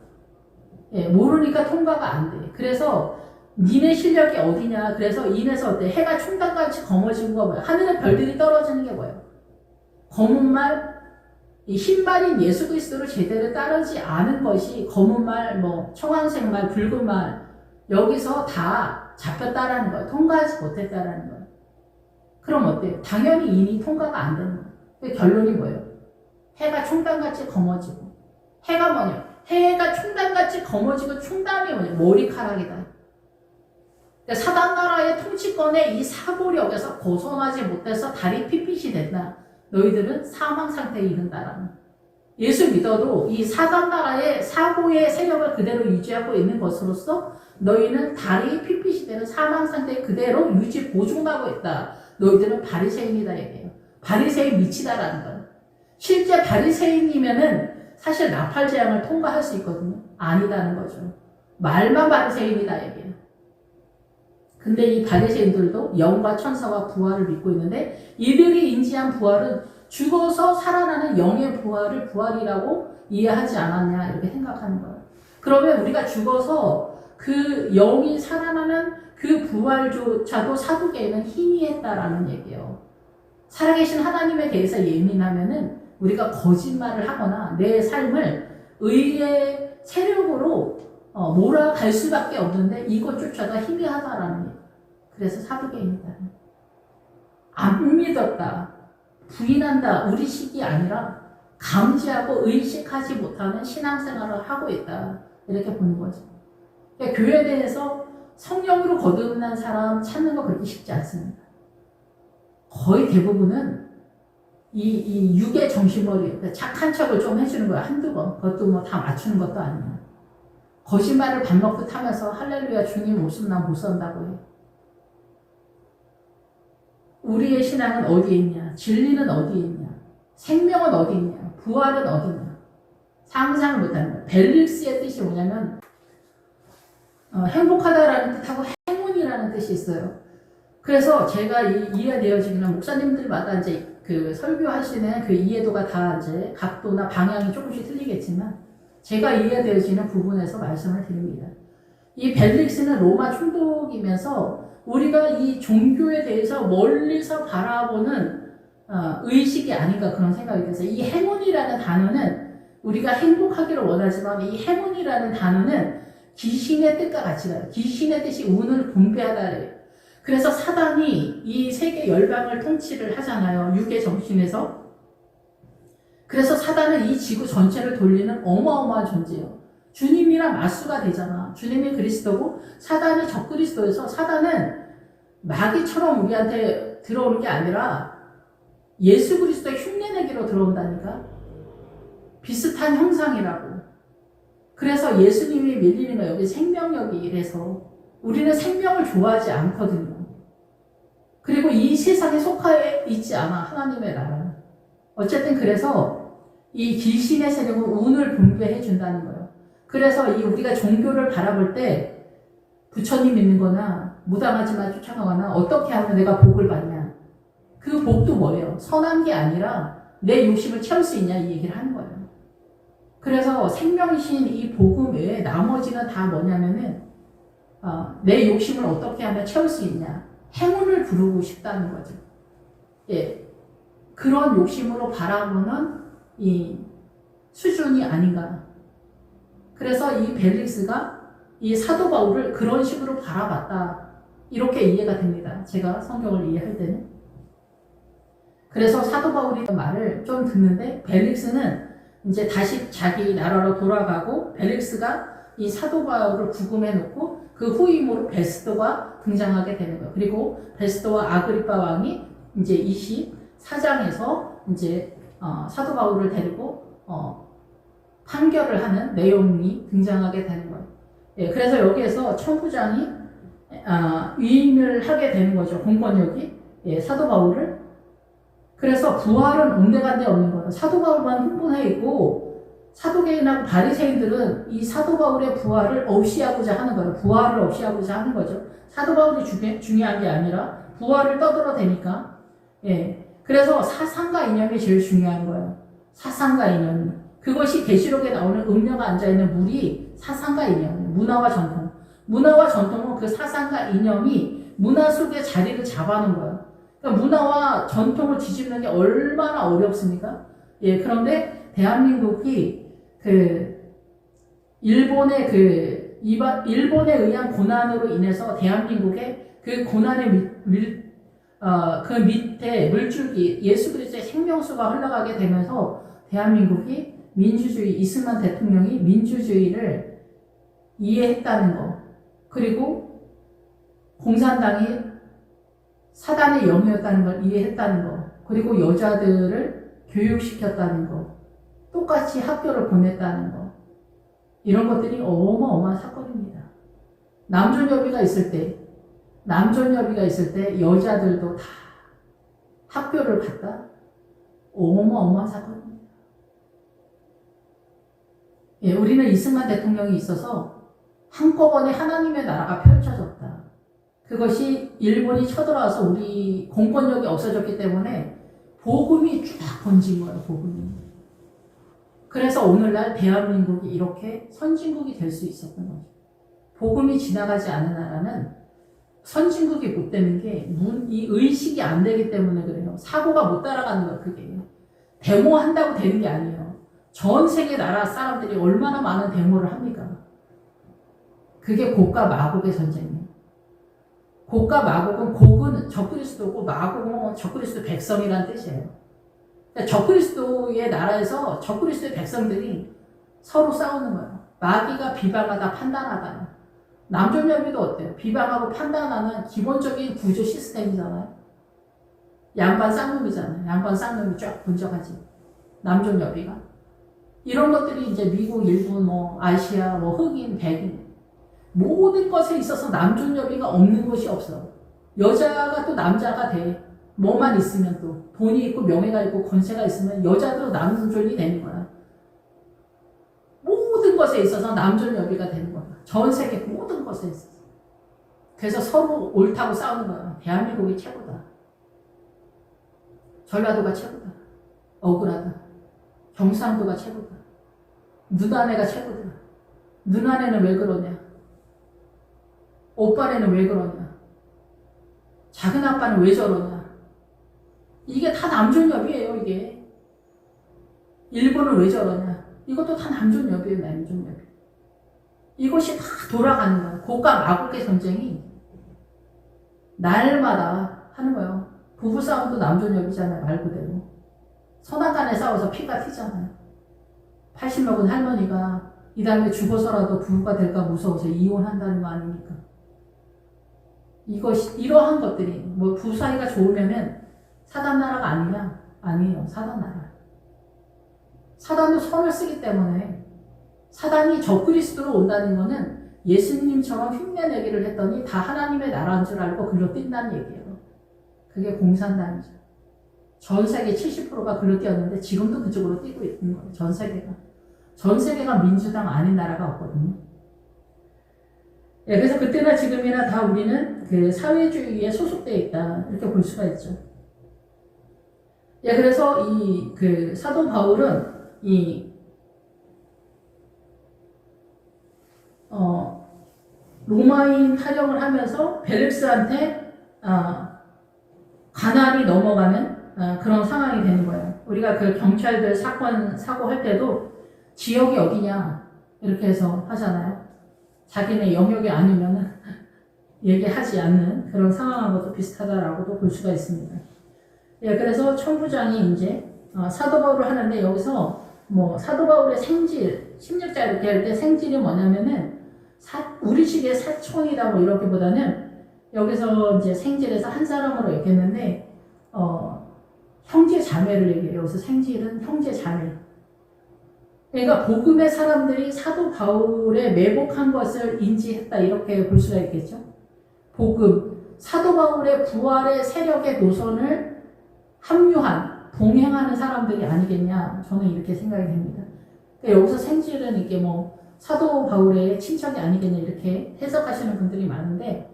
A: 모르니까 통과가 안 돼. 그래서 니네 실력이 어디냐. 그래서 인에서 어때? 해가 충당같이 검어지는 거 뭐야? 하늘에 별들이 떨어지는 게 뭐예요? 검은 말, 이 흰말인 예수 그리스도를 제대로 따르지 않은 것이 검은 말, 청황색 말, 붉은 말 여기서 다 잡혔다라는 거예요. 통과하지 못했다라는 거예요. 그럼 어때요? 당연히 인이 통과가 안 되는 거예요. 그 결론이 뭐예요? 해가 총단같이 검어지고 해가 뭐냐? 해가 총단같이 검어지고 총단이 뭐냐? 머리카락이다. 그러니까 사단나라의 통치권의 이 사고력에서 벗어나지 못해서 다리 핏빛이 된다. 너희들은 사망 상태에 이른다라는. 예수 믿어도 이 사단나라의 사고의 세력을 그대로 유지하고 있는 것으로서 너희는 다리 핏빛이 되는 사망 상태에 그대로 유지 보존하고 있다. 너희들은 바리새인이다 얘기해요. 바리새인 미치다라는 거예요. 실제 바리새인이면은 사실 나팔 재앙을 통과할 수 있거든요. 아니다는 거죠. 말만 바리새인이다 얘기해요. 근데 이 바리새인들도 영과 천사와 부활을 믿고 있는데 이들이 인지한 부활은 죽어서 살아나는 영의 부활을 부활이라고 이해하지 않았냐 이렇게 생각하는 거예요. 그러면 우리가 죽어서 그 영이 살아나는 그 부활조차도 사두개인은 희미했다라는 얘기예요. 살아계신 하나님에 대해서 예민하면은 우리가 거짓말을 하거나 내 삶을 의의 세력으로 몰아갈 수밖에 없는데 이것조차도 희미하다라는 얘기예요. 그래서 사두개인이다. 안 믿었다. 부인한다. 우리 식이 아니라 감지하고 의식하지 못하는 신앙생활을 하고 있다. 이렇게 보는 거죠. 그러니까 교회에 대해서 성령으로 거듭난 사람 찾는 거 그렇게 쉽지 않습니다. 거의 대부분은 이 육의 정신머리, 착한 척을 좀 해주는 거야. 한두 번. 그것도 다 맞추는 것도 아니야. 거짓말을 밥 먹고 타면서 할렐루야 주님 없으면 난 못 산다고 해. 우리의 신앙은 어디에 있냐? 진리는 어디에 있냐? 생명은 어디 있냐? 부활은 어디 있냐? 상상을 못하는 거야. 벨릭스의 뜻이 뭐냐면 행복하다라는 뜻하고 행운이라는 뜻이 있어요. 그래서 제가 이해되어지는 목사님들마다 이제 그 설교하시는 그 이해도가 다 이제 각도나 방향이 조금씩 틀리겠지만 제가 이해되어지는 부분에서 말씀을 드립니다. 이 벨릭스는 로마 총독이면서 우리가 이 종교에 대해서 멀리서 바라보는 의식이 아닌가 그런 생각이 들어서 이 행운이라는 단어는 우리가 행복하기를 원하지만 이 행운이라는 단어는 귀신의 뜻과 같이 가요. 귀신의 뜻이 운을 분배하다. 그래서 사단이 이 세계 열방을 통치를 하잖아요. 육의 정신에서. 그래서 사단은 이 지구 전체를 돌리는 어마어마한 존재예요. 주님이랑 맞수가 되잖아. 주님이 그리스도고 사단이 적그리스도여서 사단은 마귀처럼 우리한테 들어오는 게 아니라 예수 그리스도의 흉내내기로 들어온다니까. 비슷한 형상이라고. 그래서 예수님이 밀리는 거예요. 여기 생명력이 이래서 우리는 생명을 좋아하지 않거든요. 그리고 이 세상에 속하에 있지 않아. 하나님의 나라는. 어쨌든 그래서 이 귀신의 세력은 운을 분배해 준다는 거예요. 그래서 이 우리가 종교를 바라볼 때 부처님 믿는 거나 무당하지만 쫓아가거나 어떻게 하면 내가 복을 받냐. 그 복도 뭐예요? 선한 게 아니라 내 욕심을 채울 수 있냐 이 얘기를 하는 거예요. 그래서 생명이신 이 복음 외에 나머지는 다 뭐냐면은 내 욕심을 어떻게 하면 채울 수 있냐. 행운을 부르고 싶다는 거죠. 예, 그런 욕심으로 바라보는 이 수준이 아닌가. 그래서 이 벨릭스가 이 사도 바울을 그런 식으로 바라봤다. 이렇게 이해가 됩니다. 제가 성경을 이해할 때는. 그래서 사도 바울이 말을 좀 듣는데 벨릭스는 이제 다시 자기 나라로 돌아가고 벨릭스가 이 사도 바울을 구금해 놓고 그 후임으로 베스도가 등장하게 되는 거예요. 그리고 베스도와 아그리파 왕이 이제 24장에서 이제 사도 바울을 데리고 판결을 하는 내용이 등장하게 되는 거예요. 예, 그래서 여기에서 천부장이 위임을 하게 되는 거죠. 공권력이 사도 바울을. 그래서 부활은 온데간데 없는 거예요. 사도 바울만 흥분해 있고 사도계인하고 바리새인들은 이 사도 바울의 부활을 없이하고자 하는 거예요. 부활을 없이하고자 하는 거죠. 사도 바울이 중요한 게 아니라 부활을 떠들어대니까. 예, 그래서 사상과 이념이 제일 중요한 거예요. 사상과 이념이. 그것이 계시록에 나오는 음녀가 앉아있는 물이 사상과 이념, 문화와 전통. 문화와 전통은 그 사상과 이념이 문화 속에 자리를 잡아놓은 거예요. 그러니까 문화와 전통을 뒤집는 게 얼마나 어렵습니까? 예, 그런데 대한민국이 일본에 의한 고난으로 인해서 대한민국의 그 고난의 그 밑에 물줄기 예수 그리스도의 생명수가 흘러가게 되면서 대한민국이 민주주의, 이승만 대통령이 민주주의를 이해했다는 거. 그리고 공산당이 사단의 영이었다는 걸 이해했다는 거. 그리고 여자들을 교육시켰다는 거. 똑같이 학교를 보냈다는 거. 이런 것들이 어마어마한 사건입니다. 남존여비가 있을 때 여자들도 다 학교를 갔다? 어마어마한 사건입니다. 예, 우리는 이승만 대통령이 있어서 한꺼번에 하나님의 나라가 펼쳐졌다. 그것이 일본이 쳐들어와서 우리 공권력이 없어졌기 때문에 복음이 쫙 번진 거예요, 복음이. 그래서 오늘날 대한민국이 이렇게 선진국이 될 수 있었던 거죠. 복음이 지나가지 않은 나라는 선진국이 못 되는 게 이 의식이 안 되기 때문에 그래요. 사고가 못 따라가는 거예요, 그게. 데모한다고 되는 게 아니에요. 전 세계 나라 사람들이 얼마나 많은 데모를 합니까? 그게 곡과 마곡의 전쟁이에요. 곡과 마곡은 곡은 적그리스도고 마곡은 적그리스도 백성이라는 뜻이에요. 그러니까 적그리스도의 나라에서 적그리스도의 백성들이 서로 싸우는 거예요. 마귀가 비방하다 판단하다. 남존여비도 어때요? 비방하고 판단하는 기본적인 구조 시스템이잖아요. 양반 쌍놈이잖아요. 양반 쌍놈이 쫙 분석하지. 남존여비가. 이런 것들이 이제 미국, 일본, 아시아, 흑인, 백인 모든 것에 있어서 남존여비가 없는 것이 없어. 여자가 또 남자가 돼. 뭐만 있으면 또 돈이 있고 명예가 있고 권세가 있으면 여자도 남존이 되는 거야. 모든 것에 있어서 남존여비가 되는 거야. 전 세계 모든 것에 있어서. 그래서 서로 옳다고 싸우는 거야. 대한민국이 최고다. 전라도가 최고다. 억울하다. 경상도가 최고다. 누나네가 최고다. 누나네는 왜 그러냐? 오빠네는 왜 그러냐? 작은 아빠는 왜 저러냐? 이게 다 남존여비예요, 이게. 일본은 왜 저러냐? 이것도 다 남존여비예요, 남존여비. 이것이 다 돌아가는 거예요. 고가 마국의 전쟁이 날마다 하는 거예요. 부부싸움도 남존여비잖아요, 말 그대로. 선악간에 싸워서 피가 튀잖아요. 80 먹은 할머니가 이 다음에 죽어서라도 부부가 될까 무서워서 이혼한다는 거 아닙니까? 이러한 것들이, 뭐, 부부 사이가 좋으면은 사단나라가 아니냐? 아니에요. 사단나라. 사단도 선을 쓰기 때문에 사단이 적그리스도로 온다는 거는 예수님처럼 흉내내기를 했더니 다 하나님의 나라인 줄 알고 글로 뛴다는 얘기예요. 그게 공산당이죠. 전 세계 70%가 글로 뛰었는데 지금도 그쪽으로 뛰고 있는 거예요. 전 세계가. 전 세계가 민주당 아닌 나라가 없거든요. 예, 그래서 그때나 지금이나 다 우리는 그 사회주의에 소속되어 있다. 이렇게 볼 수가 있죠. 예, 그래서 그 사도 바울은 로마인 타령을 하면서 벨릭스한테 가날이 넘어가는 그런 상황이 되는 거예요. 우리가 그 경찰들 사고 할 때도 지역이 어디냐 이렇게 해서 하잖아요. 자기네 영역이 아니면은 얘기하지 않는 그런 상황하고도 비슷하다라고도 볼 수가 있습니다. 예, 그래서 천부장이 이제 사도 바울을 하는데 여기서 뭐 사도 바울의 생질 16자 이렇게 할 때 생질이 뭐냐면은 우리식의 사촌이다 뭐 이렇게보다는 여기서 이제 생질에서 한 사람으로 얘기했는데 형제 자매를 얘기해요. 여기서 생질은 형제 자매. 그러니까 복음의 사람들이 사도 바울에 매복한 것을 인지했다 이렇게 볼 수가 있겠죠. 복음, 사도 바울의 부활의 세력의 노선을 합류한, 동행하는 사람들이 아니겠냐 저는 이렇게 생각이 됩니다. 그러니까 여기서 생질은 이게 뭐 사도 바울의 친척이 아니겠냐 이렇게 해석하시는 분들이 많은데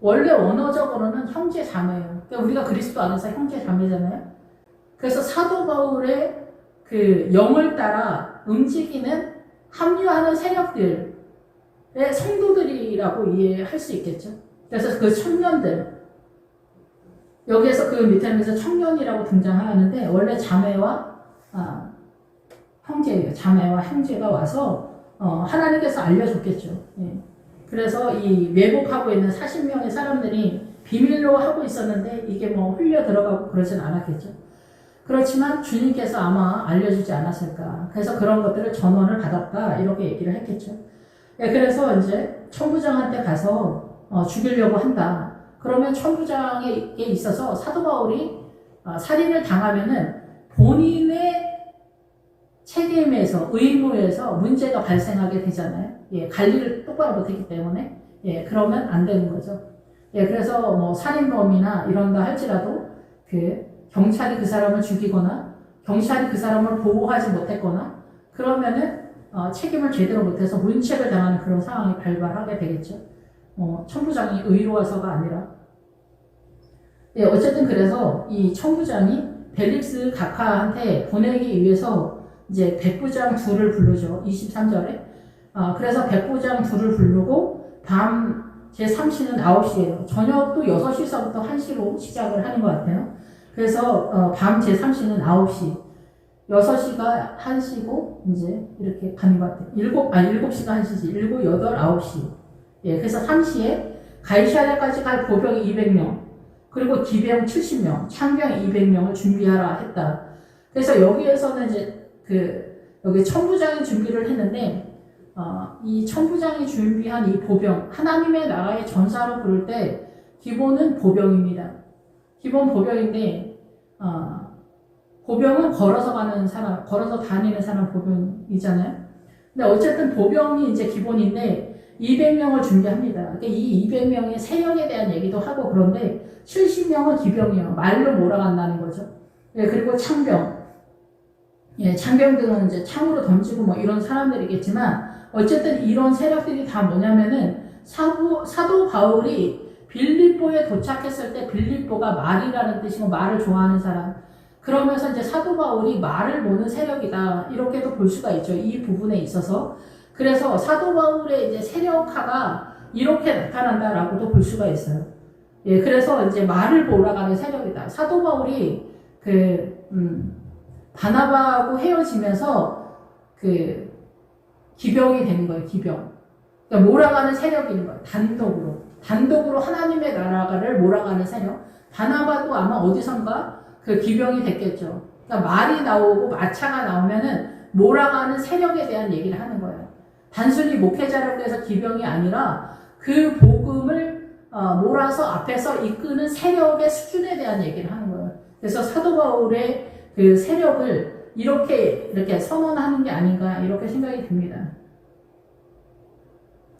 A: 원래 원어적으로는 형제 자매예요. 그러니까 우리가 그리스도 안에서 형제 자매잖아요. 그래서 사도 바울의 그 영을 따라 움직이는 합류하는 세력들의 성도들이라고 이해할 수 있겠죠. 그래서 그 청년들 여기에서 그 밑에서 청년이라고 등장하는데 원래 자매와 형제예요. 자매와 형제가 와서 하나님께서 알려줬겠죠. 예. 그래서 이 매복하고 있는 40명의 사람들이 비밀로 하고 있었는데 이게 뭐 흘려 들어가고 그러진 않았겠죠. 그렇지만 주님께서 아마 알려주지 않았을까. 그래서 그런 것들을 전원을 받았다. 이렇게 얘기를 했겠죠. 예, 그래서 이제 천부장한테 가서 죽이려고 한다. 그러면 천부장에 있어서 사도 바울이 살인을 당하면은 본인의 책임에서 의무에서 문제가 발생하게 되잖아요. 예, 관리를 똑바로 못했기 때문에 예, 그러면 안 되는 거죠. 예, 그래서 뭐 살인범이나 이런다 할지라도 그 경찰이 그 사람을 죽이거나 경찰이 그 사람을 보호하지 못했거나 그러면은 책임을 제대로 못해서 문책을 당하는 그런 상황이 발발하게 되겠죠. 천부장이 의로워서가 아니라 예, 어쨌든 그래서 이 천부장이 벨릭스 각하한테 보내기 위해서 이제 백부장 둘을 부르죠. 23절에. 그래서 백부장 둘을 부르고 밤 제3시는 9시예요. 저녁도 6시서부터 1시로 시작을 하는 것 같아요. 그래서 밤 제3시는 9시. 6시가 1시고 이제 이렇게 가는 것 같아요. 7시가 1시지. 7, 8, 9시. 예, 그래서 3시에 가이사랴까지 갈 보병이 200명. 그리고 기병 70명, 창병 200명을 준비하라 했다. 그래서 여기에서는 이제 여기 천부장이 준비를 했는데, 이 천부장이 준비한 이 보병, 하나님의 나라의 전사로 부를 때, 기본은 보병입니다. 기본 보병인데, 보병은 걸어서 가는 사람, 걸어서 다니는 사람 보병이잖아요. 근데 어쨌든 보병이 이제 기본인데, 200명을 준비합니다. 그러니까 이 200명의 세력에 대한 얘기도 하고 그런데 70명은 기병이에요. 말로 몰아간다는 거죠. 예, 그리고 창병. 예, 창병들은 이제 창으로 던지고 뭐 이런 사람들이겠지만 어쨌든 이런 세력들이 다 뭐냐면은 사도 바울이 빌립보에 도착했을 때 빌립보가 말이라는 뜻이고 말을 좋아하는 사람. 그러면서 이제 사도 바울이 말을 모는 세력이다. 이렇게도 볼 수가 있죠. 이 부분에 있어서. 그래서 사도 바울의 이제 세력화가 이렇게 나타난다라고도 볼 수가 있어요. 예, 그래서 이제 말을 몰아가는 세력이다. 사도 바울이 바나바하고 헤어지면서 그 기병이 되는 거예요. 기병. 그러니까 몰아가는 세력이 있는 거예요. 단독으로 하나님의 나라를 몰아가는 세력. 바나바도 아마 어디선가 그 기병이 됐겠죠. 그러니까 말이 나오고 마차가 나오면은 몰아가는 세력에 대한 얘기를 하는 거예요. 단순히 목회자라고 해서 기병이 아니라 그 복음을 몰아서 앞에서 이끄는 세력의 수준에 대한 얘기를 하는 거예요. 그래서 사도 바울의 그 세력을 이렇게 선언하는 게 아닌가 이렇게 생각이 듭니다.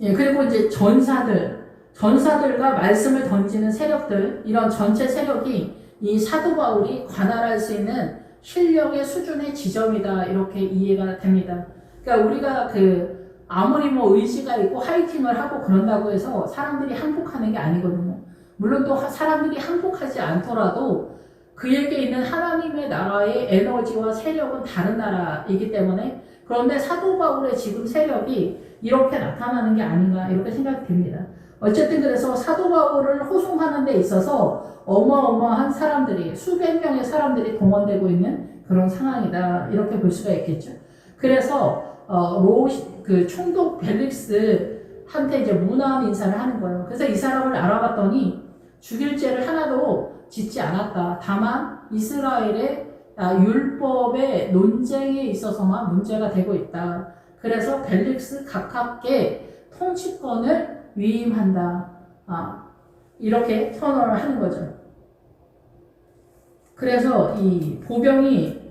A: 예, 그리고 이제 전사들과 말씀을 던지는 세력들, 이런 전체 세력이 이 사도 바울이 관할할 수 있는 실력의 수준의 지점이다 이렇게 이해가 됩니다. 그러니까 우리가 아무리 뭐 의지가 있고 화이팅을 하고 그런다고 해서 사람들이 항복하는 게 아니거든요. 물론 또 사람들이 항복하지 않더라도 그에게 있는 하나님의 나라의 에너지와 세력은 다른 나라이기 때문에, 그런데 사도 바울의 지금 세력이 이렇게 나타나는 게 아닌가 이렇게 생각이 듭니다. 어쨌든 그래서 사도 바울을 호송하는 데 있어서 어마어마한 사람들이, 수백 명의 사람들이 동원되고 있는 그런 상황이다 이렇게 볼 수가 있겠죠. 그래서 총독 벨릭스한테 이제 문안 인사를 하는 거예요. 그래서 이 사람을 알아봤더니 죽일 죄를 하나도 짓지 않았다. 다만 이스라엘의 율법의 논쟁에 있어서만 문제가 되고 있다. 그래서 벨릭스 각하께 통치권을 위임한다. 이렇게 선언을 하는 거죠. 그래서 이 보병이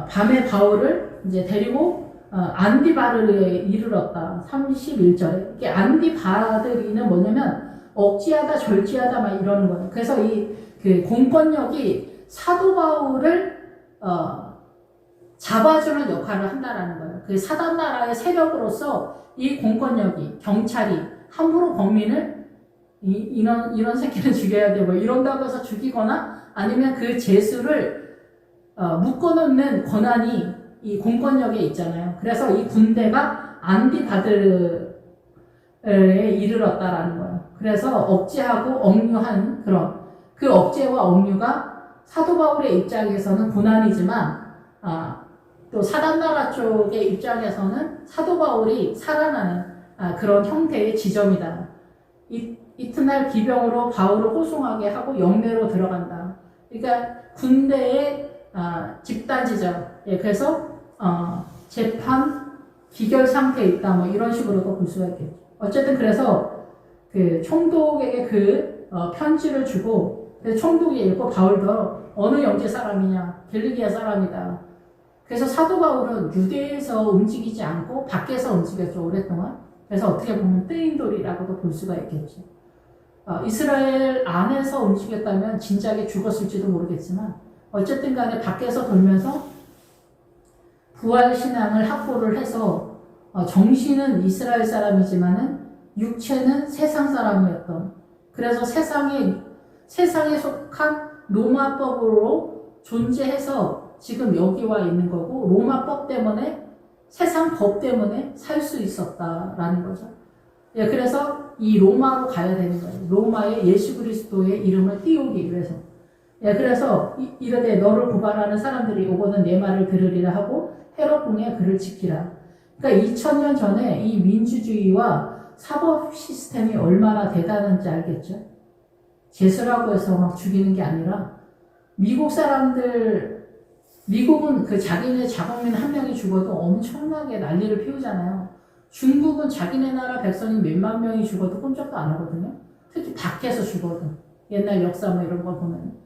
A: 밤에 바울을 이제 데리고 안디바르에 이르렀다. 31절에. 이게 안디바르는 뭐냐면 억지하다, 절지하다 막 이러는 거예요. 그래서 그 공권력이 사도 바울을 잡아주는 역할을 한다라는 거예요. 그 사단 나라의 세력으로서 이 공권력이, 경찰이 함부로 범인을 이런 새끼는 죽여야 돼 뭐 이런다고 해서 죽이거나 아니면 그 죄수를 묶어놓는 권한이 이 공권력에 있잖아요. 그래서 이 군대가 안디바드에 이르렀다라는 거예요. 그래서 억제하고 억류한 그 억제와 억류가 사도 바울의 입장에서는 고난이지만 또 사단나라 쪽의 입장에서는 사도 바울이 살아나는 그런 형태의 지점이다. 이튿날 기병으로 바울을 호송하게 하고 영내로 들어간다. 그러니까 군대의 집단 지점. 예, 그래서 재판 기결 상태에 있다. 뭐 이런 식으로도 볼 수가 있겠죠. 어쨌든 그래서 그 총독에게 편지를 주고, 그래서 총독이 읽고 바울도 어느 영제 사람이냐, 벨리기아 사람이다. 그래서 사도 바울은 유대에서 움직이지 않고 밖에서 움직였죠, 오랫동안. 그래서 어떻게 보면 뜨인돌이라고도 볼 수가 있겠죠. 이스라엘 안에서 움직였다면 진작에 죽었을지도 모르겠지만 어쨌든 간에 밖에서 돌면서 부활신앙을 확보를 해서 정신은 이스라엘 사람이지만은 육체는 세상 사람이었던, 그래서 세상에 속한 로마법으로 존재해서 지금 여기 와 있는 거고, 로마법 때문에, 세상 법 때문에 살 수 있었다라는 거죠. 예, 그래서 이 로마로 가야 되는 거예요. 로마에 예수 그리스도의 이름을 띄우기 위해서. 예, 그래서 이르되 너를 고발하는 사람들이 오거든 내 말을 들으리라 하고 헤롯 공의 글을 지키라. 그러니까 2000년 전에 이 민주주의와 사법 시스템이 얼마나 대단한지 알겠죠? 죄수라고 해서 막 죽이는 게 아니라, 미국은 그 자기네 자국민 한 명이 죽어도 엄청나게 난리를 피우잖아요. 중국은 자기네 나라 백성이 몇만 명이 죽어도 꼼짝도 안 하거든요. 특히 밖에서 죽어도. 옛날 역사 뭐 이런 거 보면.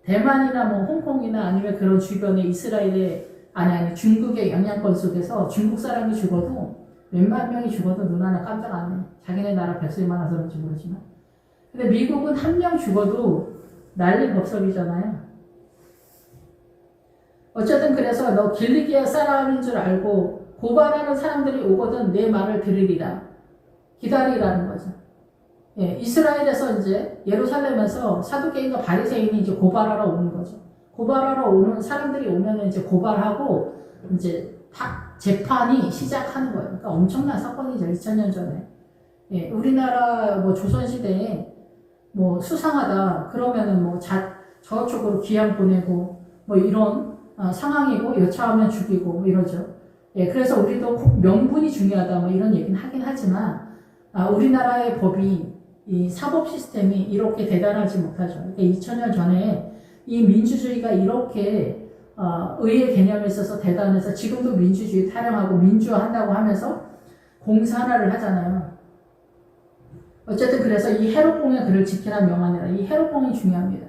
A: 대만이나 홍콩이나 아니면 그런 주변에 중국의 영향권 속에서 중국 사람이 죽어도 몇만 명이 죽어도 눈 하나 깜짝 안 해. 자기네 나라 백성이 많아서 그런지 모르지만. 근데 미국은 한 명 죽어도 난리 법석이잖아요. 어쨌든 그래서 너 길리기아 사람인 줄 알고 고발하는 사람들이 오거든 내 말을 들으리라. 기다리라는 거죠. 예, 이스라엘에서 이제 예루살렘에서 사두개인과 바리새인이 이제 고발하러 오는 거죠. 고발하러 오는 사람들이 오면 이제 고발하고 이제 재판이 시작하는 거예요. 그러니까 엄청난 사건이죠. 2000년 전에. 예, 우리나라 조선시대에 수상하다 그러면은 저쪽으로 귀양 보내고 이런 상황이고 여차하면 죽이고 이러죠. 예, 그래서 우리도 꼭 명분이 중요하다 뭐 이런 얘기는 하긴 하지만 우리나라의 법이 이 사법 시스템이 이렇게 대단하지 못하죠. 그러니까 2000년 전에 이 민주주의가 이렇게 의의 개념에 있어서 대단해서 지금도 민주주의 타령하고 민주화한다고 하면서 공사 하나를 하잖아요. 어쨌든 그래서 이 헤롯공의 글을 지키라 명하니라. 이 헤롯공이 중요합니다.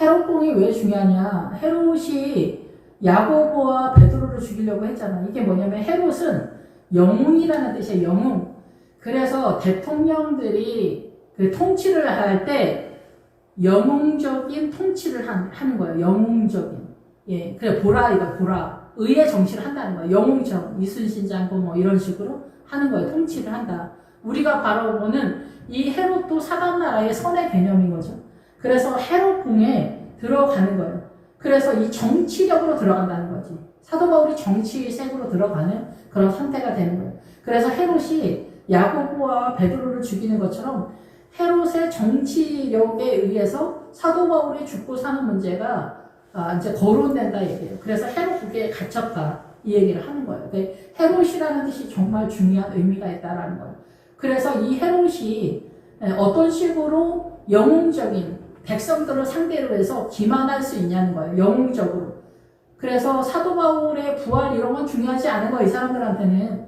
A: 헤롯공이 왜 중요하냐? 헤롯이 야고보와 베드로를 죽이려고 했잖아. 이게 뭐냐면 헤롯은 영웅이라는 뜻이에요. 영웅. 그래서 대통령들이 그 통치를 할 때 영웅적인 통치를 하는 거예요. 영웅적인. 예, 그래 보라 이거 보라. 의의 정치를 한다는 거예요. 영웅적. 이순신 장군 뭐 이런 식으로 하는 거예요. 통치를 한다. 우리가 바로 보는 이 헤롯도 사단 나라의 선의 개념인 거죠. 그래서 헤롯궁에 들어가는 거예요. 그래서 이 정치력으로 들어간다는 거지. 사도 바울이 정치색으로 들어가는 그런 상태가 되는 거예요. 그래서 헤롯이 야고보와 베드로를 죽이는 것처럼 헤롯의 정치력에 의해서 사도 바울이 죽고 사는 문제가 이제 거론된다 얘기예요. 그래서 헤롯국에 갇혔다 이 얘기를 하는 거예요. 헤롯이라는 뜻이 정말 중요한 의미가 있다라는 거예요. 그래서 이 헤롯이 어떤 식으로 영웅적인 백성들을 상대로 해서 기만할 수 있냐는 거예요. 영웅적으로. 그래서 사도 바울의 부활 이런 건 중요하지 않은 거예요. 이 사람들한테는.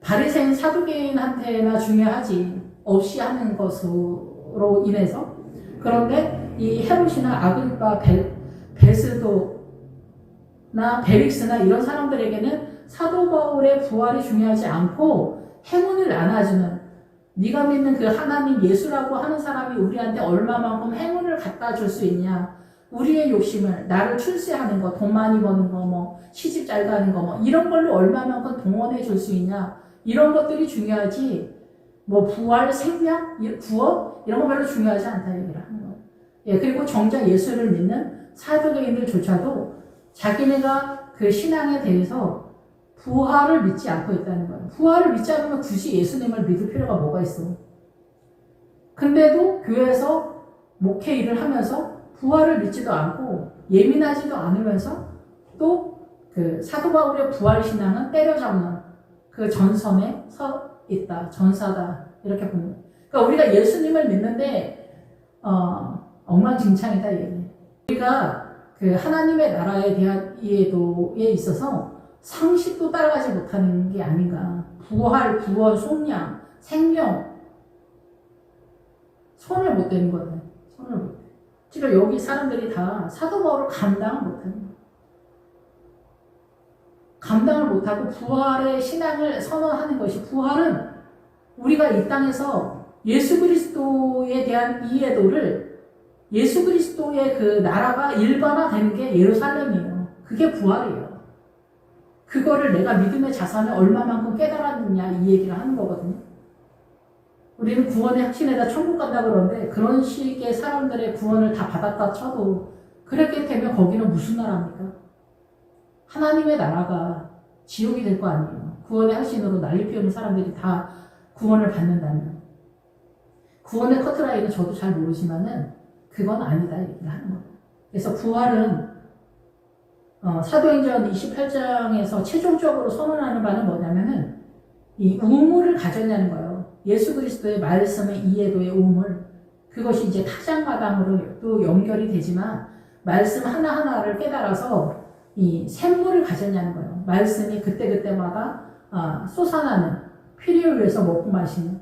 A: 바리새인 사두개인한테나 중요하지. 없이 하는 것으로 인해서. 그런데 이 헤롯이나 아그리파 베스도나 베릭스나 이런 사람들에게는 사도 바울의 부활이 중요하지 않고 행운을 안아주는 네가 믿는 그 하나님 예수라고 하는 사람이 우리한테 얼마만큼 행운을 갖다 줄 수 있냐. 우리의 욕심을 나를 출세하는 거, 돈 많이 버는 거, 뭐 시집 잘 가는 거, 뭐 이런 걸로 얼마만큼 동원해 줄 수 있냐. 이런 것들이 중요하지. 뭐 부활, 생명, 구원 이런 거 별로 중요하지 않다 얘기를 하는 거예요. 예, 그리고 정작 예수를 믿는 사두개인들조차도 자기네가 그 신앙에 대해서 부활을 믿지 않고 있다는 거예요. 부활을 믿지 않으면 굳이 예수님을 믿을 필요가 뭐가 있어. 근데도 교회에서 목회 일을 하면서 부활을 믿지도 않고 예민하지도 않으면서 또 그 사도 바울의 부활 신앙은 때려잡는 그 전선에 서 있다. 전사다. 이렇게 보는 거예요. 그러니까 우리가 예수님을 믿는데 엉망진창이다 얘기. 우리가 그 하나님의 나라에 대한 이해도에 있어서 상식도 따라가지 못하는 게 아닌가. 부활, 구원, 속량, 생명 손을 못 대는 거네. 손을 못 대. 지금 여기 사람들이 다 사도 바울을 감당을 못하는 거예요. 감당을 못하고 부활의 신앙을 선언하는 것이 부활은 우리가 이 땅에서 예수 그리스도에 대한 이해도를 예수 그리스도의 그 나라가 일반화되는 게 예루살렘이에요. 그게 부활이에요. 그거를 내가 믿음의 자산을 얼마만큼 깨달았느냐 이 얘기를 하는 거거든요. 우리는 구원의 확신에다 천국 간다 그러는데 그런 식의 사람들의 구원을 다 받았다 쳐도 그렇게 되면 거기는 무슨 나라입니까? 하나님의 나라가 지옥이 될 거 아니에요. 구원의 확신으로 난리 피우는 사람들이 다 구원을 받는다면. 구원의 커트라인은 저도 잘 모르지만은 그건 아니다 얘기를 하는 거예요. 그래서 부활은 사도행전 28장에서 최종적으로 선언하는 바는 뭐냐면은 이 우물을 가졌냐는 거예요. 예수 그리스도의 말씀의 이해도의 우물. 그것이 이제 타장마당으로 또 연결이 되지만 말씀 하나하나를 깨달아서 이 샘물을 가졌냐는 거예요. 말씀이 그때그때마다 솟아나는 필요를 위해서 먹고 마시는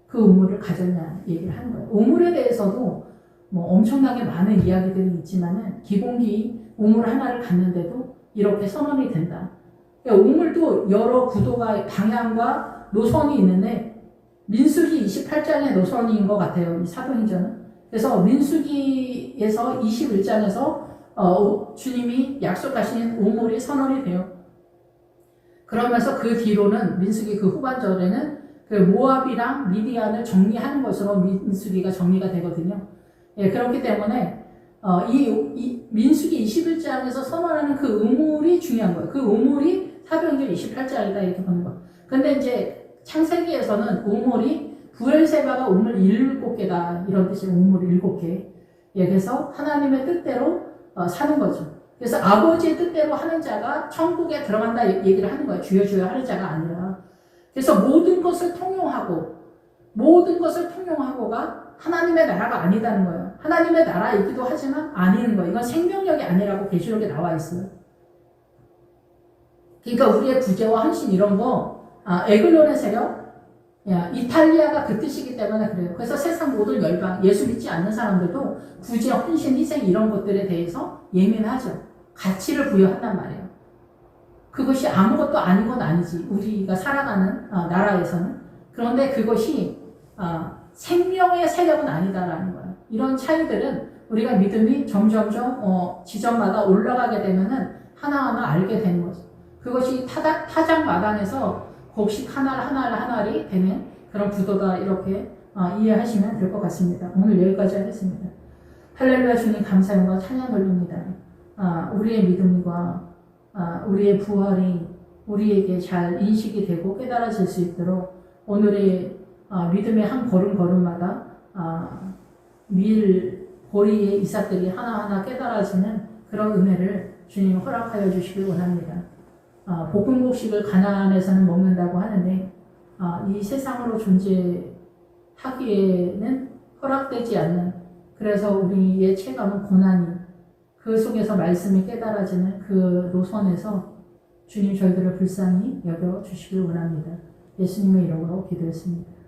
A: 그 우물을 가졌냐 얘기를 하는 거예요. 우물에 대해서도 뭐 엄청나게 많은 이야기들이 있지만은 기본기 우물 하나를 갖는데도 이렇게 선언이 된다. 그러니까 우물도 여러 구도가 방향과 노선이 있는데 민수기 28장의 노선인 것 같아요. 이 사도행전은. 그래서 민수기에서 21장에서 주님이 약속하신 우물이 선언이 돼요. 그러면서 그 뒤로는 민수기 그 후반절에는 그 모압이랑 미디안을 정리하는 것으로 민수기가 정리가 되거든요. 예, 그렇기 때문에 이 민수기 21장에서 선언하는 그 우물이 중요한 거예요. 그 우물이 사도행전 28장이다 이렇게 보는 거예요. 근데 이제 창세기에서는 우물이 부엘세바가 우물 7개다 이런 뜻이에요. 우물 7개. 예, 그래서 하나님의 뜻대로 사는 거죠. 그래서 아버지의 뜻대로 하는 자가 천국에 들어간다 얘기를 하는 거예요. 주여 주여 하는 자가 아니라. 그래서 모든 것을 통용하고가 하나님의 나라가 아니다는 거예요. 하나님의 나라이기도 하지만 아닌 거예요. 이건 생명력이 아니라고 계시록에 나와 있어요. 그러니까 우리의 구제와 헌신 이런 거, 에글론의 세력, 이탈리아가 그 뜻이기 때문에 그래요. 그래서 세상 모든 열방, 예수 믿지 않는 사람들도 구제, 헌신, 희생 이런 것들에 대해서 예민하죠. 가치를 부여한단 말이에요. 그것이 아무것도 아닌 건 아니지. 우리가 살아가는 나라에서는. 그런데 그것이 생명의 세력은 아니다라는 거예요. 이런 차이들은 우리가 믿음이 점점점 지점마다 올라가게 되면은 하나하나 알게 되는 거죠. 그것이 타작마당에서 곡식 하나를 되는 그런 구도다 이렇게 이해하시면 될 것 같습니다. 오늘 여기까지 하겠습니다. 할렐루야 주님 감사 영광 찬양 돌립니다. 우리의 믿음과 우리의 부활이 우리에게 잘 인식이 되고 깨달아질 수 있도록 오늘의 믿음의 한 걸음걸음마다 밀 보리의 이삭들이 하나하나 깨달아지는 그런 은혜를 주님 허락하여 주시길 원합니다. 볶음곡식을 가나안에서는 먹는다고 하는데 이 세상으로 존재하기에는 허락되지 않는, 그래서 우리의 체감은 고난이, 그 속에서 말씀이 깨달아지는 그 노선에서 주님 저희들을 불쌍히 여겨주시길 원합니다. 예수님의 이름으로 기도했습니다.